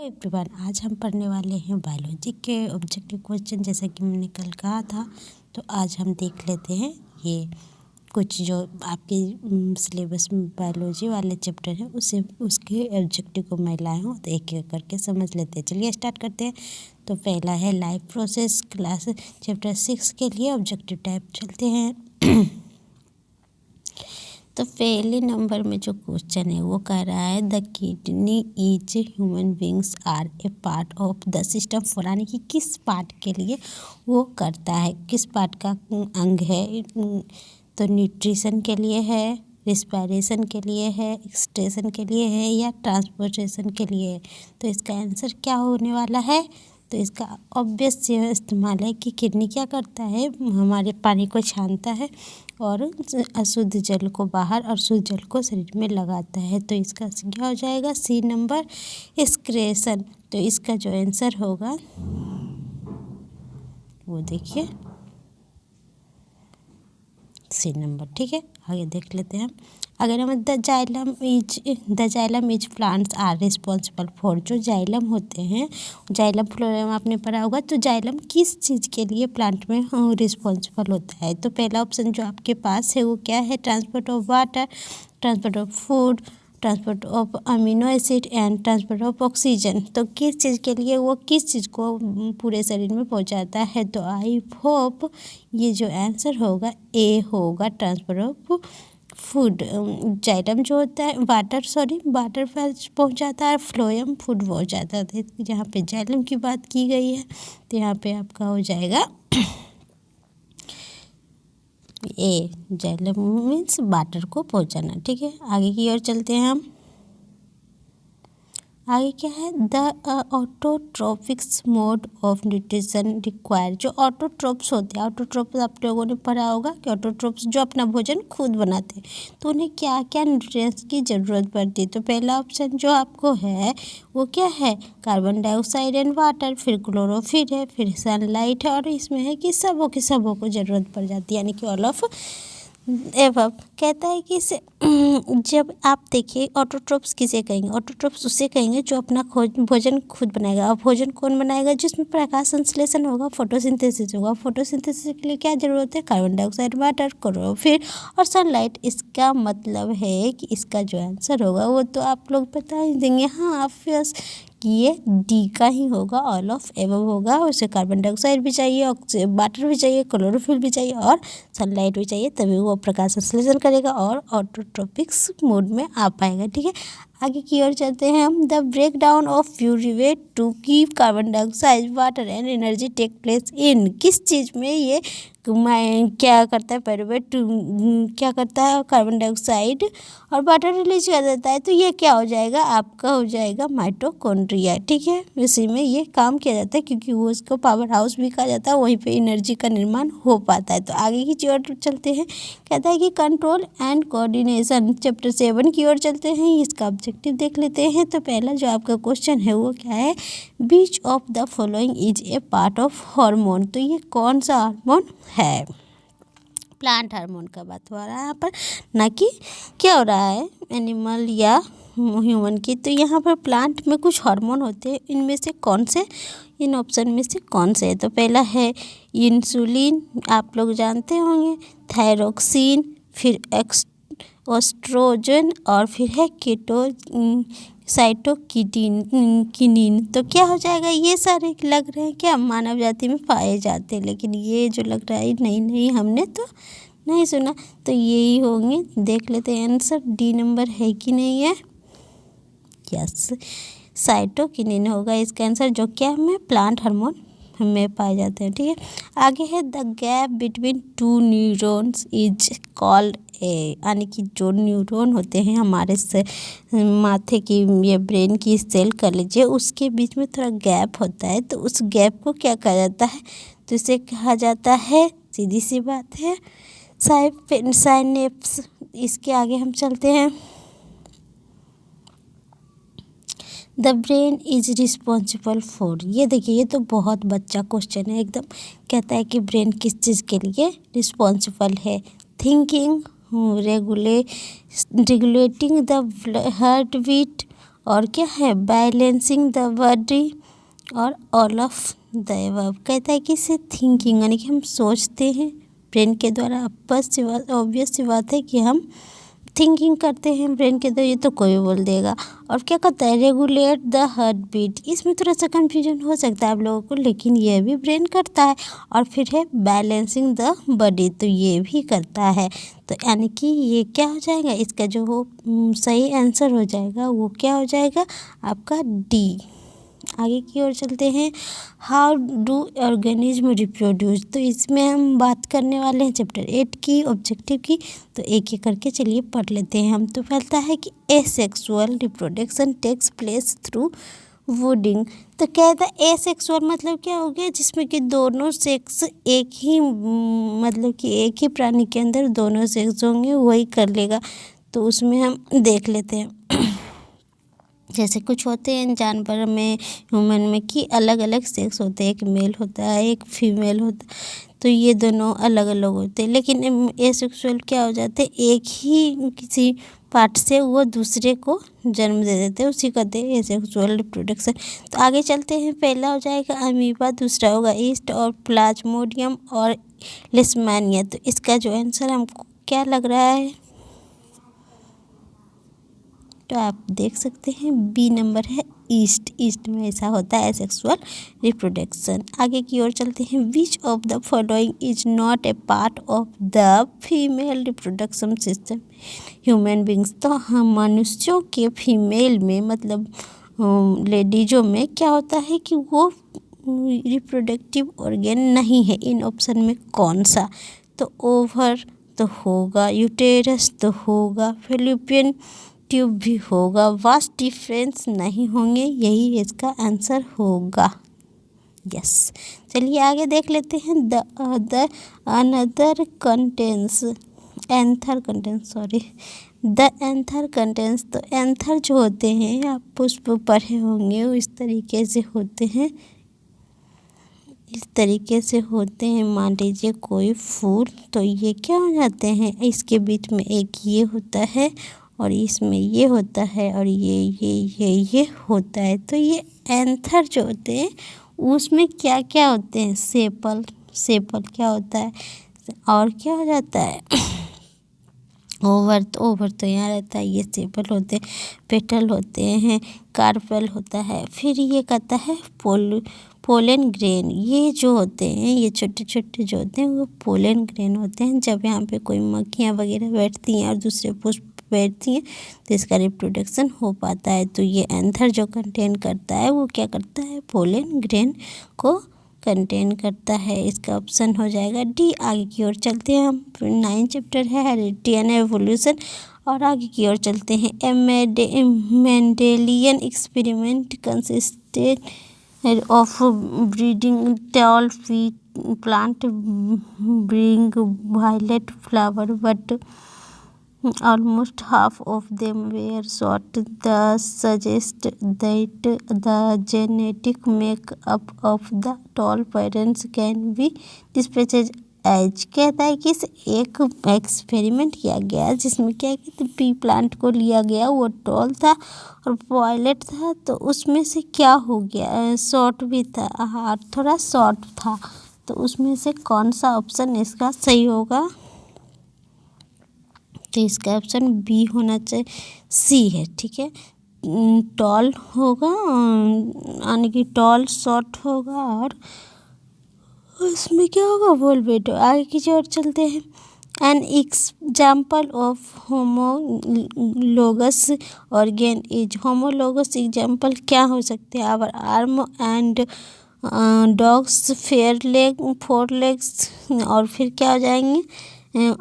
Everyone, आज हम पढ़ने वाले हैं बायोलॉजी के ऑब्जेक्टिव क्वेश्चन। जैसा कि मैंने कल कहा था, तो आज हम देख लेते हैं ये कुछ जो आपके सिलेबस में बायोलॉजी वाले चैप्टर हैं उसे उसके ऑब्जेक्टिव को मैं लाया हूँ, तो एक एक करके समझ लेते हैं। चलिए स्टार्ट करते हैं। तो पहला है लाइफ प्रोसेस, क्लास चैप्टर 6 के लिए ऑब्जेक्टिव टाइप चलते हैं। तो पहले नंबर में जो क्वेश्चन है वो कह रहा है the kidney is human beings are a part of the system for, यानी कि किस पार्ट के लिए वो करता है, किस पार्ट का अंग है। तो न्यूट्रिशन के लिए है, रिस्पायरेशन के लिए है, एक्सट्रेशन के लिए है, या ट्रांसपोर्टेशन के लिए है। तो इसका आंसर क्या होने वाला है? तो इसका ऑब्वियस इस्तेमाल है कि किडनी क्या करता है, हमारे पानी को छानता है और अशुद्ध जल को बाहर और शुद्ध जल को शरीर में लगाता है। तो इसका क्या हो जाएगा? C number, excretion. तो इसका जो आंसर होगा वो देखिए सी नंबर। ठीक है, आगे देख लेते हैं। अगर हम the xylem is plants are responsible for, जो जाइलम होते हैं, जाइलम फ्लोएम आपने पढ़ा होगा। तो जाइलम किस चीज़ के लिए प्लांट में रिस्पॉन्सिबल होता है? तो पहला ऑप्शन जो आपके पास है वो क्या है? Transport of water, transport of food, transport of amino acid and transport of oxygen. तो किस चीज़ के लिए वो किस चीज़ को पूरे शरीर में पहुंचाता है? तो आई होप ये जो आंसर होगा ए होगा, ट्रांसपोर्ट ऑफ फूड। जाइलम जो होता है वाटर पहुंचाता है, फ्लोएम फूड पहुंचाता है। जहाँ पे जाइलम की बात की गई है तो यहाँ पे आपका हो जाएगा ए, जाइलम मीन्स वाटर को पहुंचाना। ठीक है, आगे की ओर चलते हैं हम। आगे क्या है? The autotrophic mode of nutrition require, जो ऑटोट्रोप्स होते हैं, ऑटोट्रोप्स आप लोगों ने पढ़ा होगा कि ऑटोट्रोप्स जो अपना भोजन खुद बनाते हैं, तो उन्हें क्या क्या न्यूट्रिएंट्स की ज़रूरत पड़ती है? तो पहला ऑप्शन जो आपको है वो क्या है? कार्बन डाइऑक्साइड एंड वाटर, फिर क्लोरोफिल है, फिर सनलाइट है, और इसमें है कि सबों को ज़रूरत पड़ जाती है, यानी कि ऑल ऑफ एवब। कहता है कि इसे जब आप देखिए ऑटोट्रोप्स किसे कहेंगे? ऑटोट्रोप्स उसे कहेंगे जो अपना भोजन खुद बनाएगा। और भोजन कौन बनाएगा? जिसमें प्रकाश संश्लेषण होगा, फोटोसिंथेसिस होगा। फोटोसिंथेसिस के लिए क्या जरूरत है? कार्बन डाइऑक्साइड, वाटर, क्लोरोफिल और सनलाइट। इसका मतलब है कि इसका जो आंसर होगा वो तो आप लोग बता ही देंगे। हाँ, ऑब्वियस कि ये डी का ही होगा, ऑल ऑफ एबव होगा। उसे कार्बन डाइऑक्साइड भी चाहिए, वाटर भी चाहिए, क्लोरोफिल भी चाहिए और सनलाइट भी चाहिए, तभी वो प्रकाश संश्लेषण करेगा और ऑटोट्रोपिक्स मोड में आ पाएगा। ठीक है, आगे की ओर चलते हैं हम। The breakdown of pyruvate to keep carbon dioxide, water and energy take place in, किस चीज़ में ये क्या करता है? पायरुवेट क्या करता है? कार्बन डाइऑक्साइड और वाटर रिलीज कर देता है। तो ये क्या हो जाएगा? आपका हो जाएगा माइटोकॉन्ड्रिया। ठीक है, इसी में ये काम किया जाता है क्योंकि वो इसको पावर हाउस भी कहा जाता है, वहीं पे एनर्जी का निर्माण हो पाता है। तो आगे की ओर चलते हैं। कहता है कि कंट्रोल एंड कोऑर्डिनेशन, चैप्टर 7 की ओर चलते हैं। इसका ऑब्जेक्टिव देख लेते हैं। तो पहला जो आपका क्वेश्चन है वो क्या है? Which of the following is a part of hormone. तो ये कौन सा हार्मोन है? प्लांट हार्मोन का बात हो रहा है यहाँ पर, ना कि क्या हो रहा है एनिमल या ह्यूमन की। तो यहाँ पर प्लांट में कुछ हार्मोन होते हैं, इनमें से कौन से, इन ऑप्शन में से कौन से है? तो पहला है इंसुलिन, आप लोग जानते होंगे, थायरोक्सिन, फिर एस्ट्रोजन और फिर है साइटोकिनिन। तो क्या हो जाएगा? ये सारे लग रहे हैं क्या मानव जाति में पाए जाते हैं, लेकिन ये जो लग रहा है नहीं हमने तो नहीं सुना। तो यही होंगे, देख लेते हैं आंसर। डी नंबर है कि नहीं है? यस, साइटोकिनिन होगा इसका आंसर, जो क्या हमें प्लांट हार्मोन में पाए जाते हैं। ठीक है, आगे है the gap between two neurons is called a, यानी कि जो न्यूरॉन होते हैं हमारे से माथे की या ब्रेन की सेल कर लीजिए, उसके बीच में थोड़ा गैप होता है, तो उस गैप को क्या कहा जाता है? तो इसे कहा जाता है, सीधी सी बात है, साइनेप्स। इसके आगे हम चलते हैं। The brain is responsible for, ये देखिए ये तो बहुत बच्चा क्वेश्चन है एकदम। कहता है कि ब्रेन किस चीज़ के लिए रिस्पॉन्सिबल है? Thinking, regulating the heart beat और क्या है, बैलेंसिंग द बॉडी और ऑल ऑफ द अबव। कहता है कि इसे थिंकिंग यानी कि हम सोचते हैं ब्रेन के द्वारा। बस सी बात, ऑब्वियस सी बात है कि हम थिंकिंग करते हैं ब्रेन के द्वारा, ये तो कोई बोल देगा। और क्या कहता है, रेगुलेट द हार्ट बीट। इसमें थोड़ा सा कन्फ्यूजन हो सकता है आप लोगों को, लेकिन ये भी ब्रेन करता है। और फिर है बैलेंसिंग द बॉडी, तो ये भी करता है। तो यानी कि ये क्या हो जाएगा, इसका जो हो सही आंसर हो जाएगा वो क्या हो जाएगा आपका डी। आगे की ओर चलते हैं, हाउ डू ऑर्गेनिज्म रिप्रोड्यूस। तो इसमें हम बात करने वाले हैं चैप्टर 8 की, ऑब्जेक्टिव की। तो एक एक करके चलिए पढ़ लेते हैं हम। तो पहला है कि asexual reproduction takes place through budding. तो कहता है एसेक्सुअल मतलब क्या हो गया, जिसमें कि दोनों सेक्स एक ही मतलब कि एक ही प्राणी के अंदर दोनों सेक्स होंगे, वही कर लेगा। तो उसमें हम देख लेते हैं जैसे कुछ होते हैं जानवर में, ह्यूमन में, कि अलग अलग सेक्स होते हैं, एक मेल होता है एक फीमेल होता है। तो ये दोनों अलग अलग होते हैं। लेकिन एसेक्सुअल क्या हो जाते हैं, एक ही किसी पार्ट से वो दूसरे को जन्म दे देते हैं, उसी कहते हैं एसेक्सुअल रिप्रोडक्शन। तो आगे चलते हैं, पहला हो जाएगा अमीबा, दूसरा होगा ईस्ट और प्लाज्मोडियम और लिस्मानिया। तो इसका जो आंसर हमको क्या लग रहा है, तो आप देख सकते हैं बी नंबर है ईस्ट। ईस्ट में ऐसा होता है सेक्सुअल रिप्रोडक्शन। आगे की ओर चलते हैं, which of the following is not a part of the female reproduction system human beings. तो हम मनुष्यों के फीमेल में मतलब लेडीजों में क्या होता है कि वो रिप्रोडक्टिव ऑर्गेन नहीं है। इन ऑप्शन में कौन सा, तो ओवर तो होगा, यूटेरस तो होगा, फेलोपियन ट्यूब भी होगा, वास्ट डिफरेंस नहीं होंगे, यही इसका आंसर होगा। यस, चलिए आगे देख लेते हैं। The other another contains anther contains sorry the anther contains. तो एंथर जो होते हैं, आप पुष्प पढ़े होंगे, वो इस तरीके से होते हैं, इस तरीके से होते हैं। मान लीजिए कोई फूल, तो ये क्या हो जाते हैं, इसके बीच में एक ये होता है और इसमें ये होता है और ये होता है। तो ये एंथर जो होते हैं उसमें क्या क्या होते हैं, सेपल, सेपल क्या होता है, और क्या हो जाता है ओवर, तो ओवर तो यहाँ रहता है, ये सेपल होते हैं, पेटल होते हैं, कार्पेल होता है। फिर ये कहता है पोलन ग्रेन। ये जो होते हैं, ये छोटे छोटे जो होते हैं वो पोलन ग्रेन होते हैं। जब यहाँ पे कोई मक्खियाँ वगैरह बैठती हैं और दूसरे पुष्प बैठती हैं तो इसका रिप्रोडक्शन हो पाता है। तो ये एंथर जो कंटेन करता है वो क्या करता है, पोलन ग्रेन को कंटेन करता है। इसका ऑप्शन हो जाएगा डी। आगे की ओर चलते हैं हम, 9 चैप्टर है हेरिडिटी एंड एवोल्यूशन। और आगे की ओर चलते हैं, Mendelian experiment consisted of breeding tall plant bring violet flower but almost half of them were shot. Thus suggest that the genetic makeup of the tall parents can be dispatched as। कहता है कि इस एक experiment किया गया जिसमें क्या है कि पी प्लांट को लिया गया, वो टॉल था और वायलेट था, तो उसमें से क्या हो गया, शॉर्ट भी था, हाँ थोड़ा शॉर्ट था। तो उसमें से कौन सा ऑप्शन इसका सही होगा, तो इसका ऑप्शन बी होना चाहिए, सी है, ठीक है। टॉल होगा यानी कि टॉल शॉर्ट होगा और उसमें क्या होगा, वोल्वेट। आगे की ओर चलते हैं, an example of homologous organ is. Homologous example क्या हो सकते हैं, our arm and dog's fair leg 4 legs, और फिर क्या हो जाएंगे,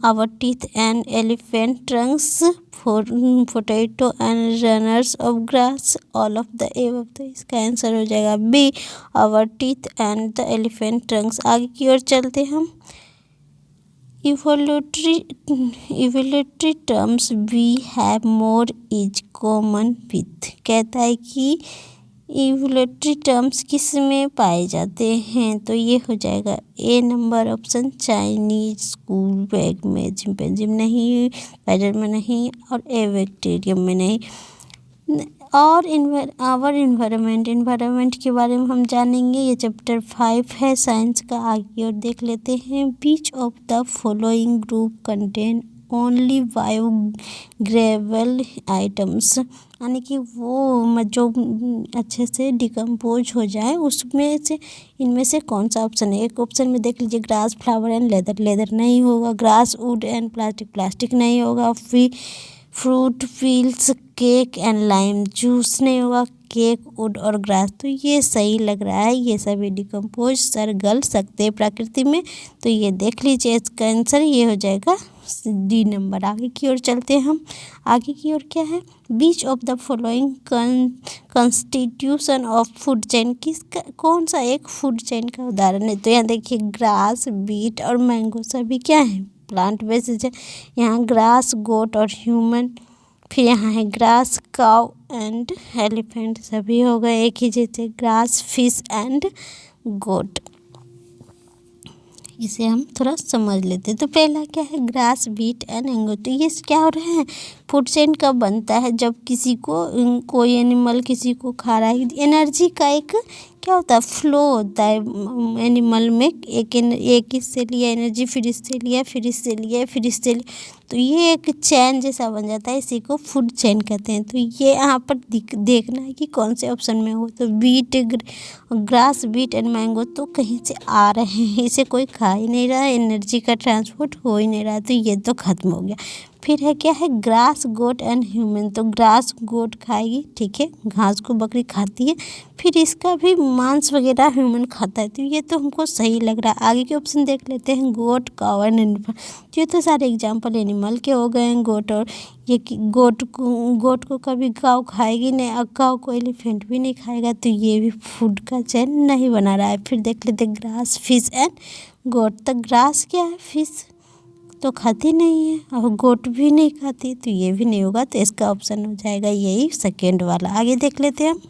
our teeth and elephant trunks, for potato and runners of grass, all of the above। तो इसका आंसर हो जाएगा B, our teeth and the elephant trunks। आगे की ओर चलते हम, evolutionary terms we have more is common with। कहता है कि इवोल्यूटरी टर्म्स किस में पाए जाते हैं, तो ये हो जाएगा A number option, Chinese school bag में, चिंपैंजी में नहीं, स्पाइडर में नहीं और ए बैक्टीरियम में नहीं। और आवर इन्वायरमेंट के बारे में हम जानेंगे। ये चैप्टर 5 है साइंस का। आगे और देख लेते हैं। Which of the following group contain only biodegradable items, यानी कि वो जो अच्छे से डिकम्पोज हो जाए उसमें से इनमें से कौन सा ऑप्शन है। एक ऑप्शन में देख लीजिए ग्रास, फ्लावर एंड लेदर नहीं होगा। ग्रास, वुड एंड प्लास्टिक नहीं होगा। Fruit, peels, cake and lime juice नहीं होगा। केक, वुड और ग्रास, तो ये सही लग रहा है। ये सभी डिकम्पोज गल सकते हैं प्रकृति में, तो ये देख लीजिए इसका आंसर ये हो जाएगा डी नंबर। आगे की ओर चलते हैं हम। आगे की ओर क्या है। Which of the following constitution of food chain, किसका कौन सा एक फूड चेन का उदाहरण है। तो यहाँ देखिए ग्रास, बीट और मैंगो सभी क्या है, प्लांट बेस्ड है। यहाँ ग्रास, गोट और ह्यूमन, फिर यहाँ है ग्रास, काउ एंड एलिफेंट, सभी हो गए एक ही जैसे। ग्रास, फिश एंड गोट, इसे हम थोड़ा समझ लेते हैं। तो पहला क्या है, ग्रास, बीट एंड एंगो। तो ये क्या हो रहा है, फूड चेन कब बनता है, जब किसी को कोई एनिमल किसी को खा रहा है। एनर्जी का एक क्या होता है, फ्लो होता है एनिमल में। एक इससे लिया एनर्जी, फिर इससे लिया, फिर इससे लिया, फिर इससे लिया, तो ये एक चैन जैसा बन जाता है। इसी को फूड चेन कहते हैं। तो ये यहाँ पर देखना है कि कौन से ऑप्शन में हो। तो ग्रास, बीट एंड मैंगो तो कहीं से आ रहे हैं, इसे कोई खा ही नहीं रहा है, एनर्जी का ट्रांसपोर्ट हो ही नहीं रहा है, तो ये तो खत्म हो गया। फिर है क्या है, ग्रास, गोट एंड ह्यूमन। तो ग्रास गोट खाएगी, ठीक है, घास को बकरी खाती है, फिर इसका भी मांस वगैरह ह्यूमन खाता है, तो ये तो हमको सही लग रहा है। आगे के ऑप्शन देख लेते हैं। गोट, काऊ एंड एनिमल, ये तो सारे एग्जांपल एनिमल के हो गए हैं। गोट और ये गोट को कभी काऊ खाएगी नहीं, और काऊ को एलिफेंट भी नहीं खाएगा, तो ये भी फूड का चेन नहीं बना रहा है। फिर देख लेते हैं ग्रास, फिश एंड गोट। तो ग्रास क्या है, फिश तो खाती नहीं है, और गोट भी नहीं खाती, तो ये भी नहीं होगा। तो इसका ऑप्शन हो जाएगा यही सेकेंड वाला। आगे देख लेते हैं हम।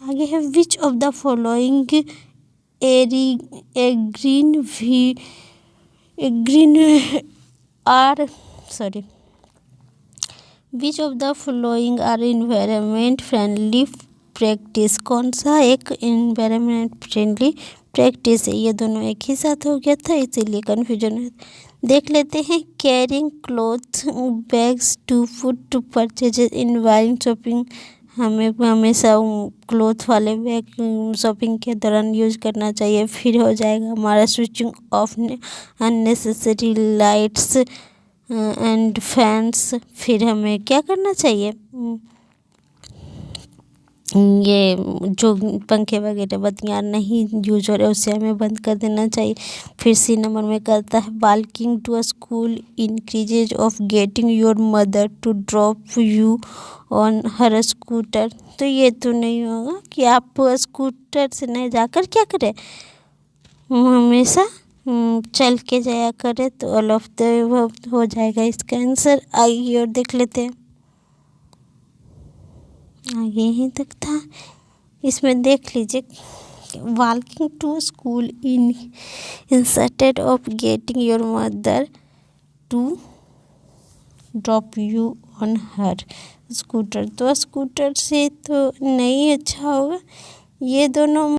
आगे है which of the following which of the following are environment friendly practice, कौन सा एक इन्वायरमेंट फ्रेंडली प्रैक्टिस है। ये दोनों एक ही साथ हो गया था, इसीलिए कन्फ्यूजन है। देख लेते हैं। Carrying cloth bags to food to purchase in while shopping, हमें हमेशा क्लॉथ वाले बैग शॉपिंग के दौरान यूज करना चाहिए। फिर हो जाएगा हमारा switching off unnecessary lights and fans. फिर हमें क्या करना चाहिए, ये जो पंखे वगैरह बत्तियाँ नहीं यूज हो रहे उसे हमें बंद कर देना चाहिए। फिर सी नंबर में करता है walking to a school increases of getting your mother to drop you on her scooter. तो ये तो नहीं होगा कि आप स्कूटर से नहीं जाकर क्या करें, हमेशा चल के जाया करें। तो ऑल ऑफ द हो जाएगा इसका आंसर। आइए और देख लेते हैं। आगे ही तक था, इसमें देख लीजिए। Walking to school instead of getting your mother to drop you on her scooter. तो स्कूटर से तो नहीं अच्छा होगा, ये दोनों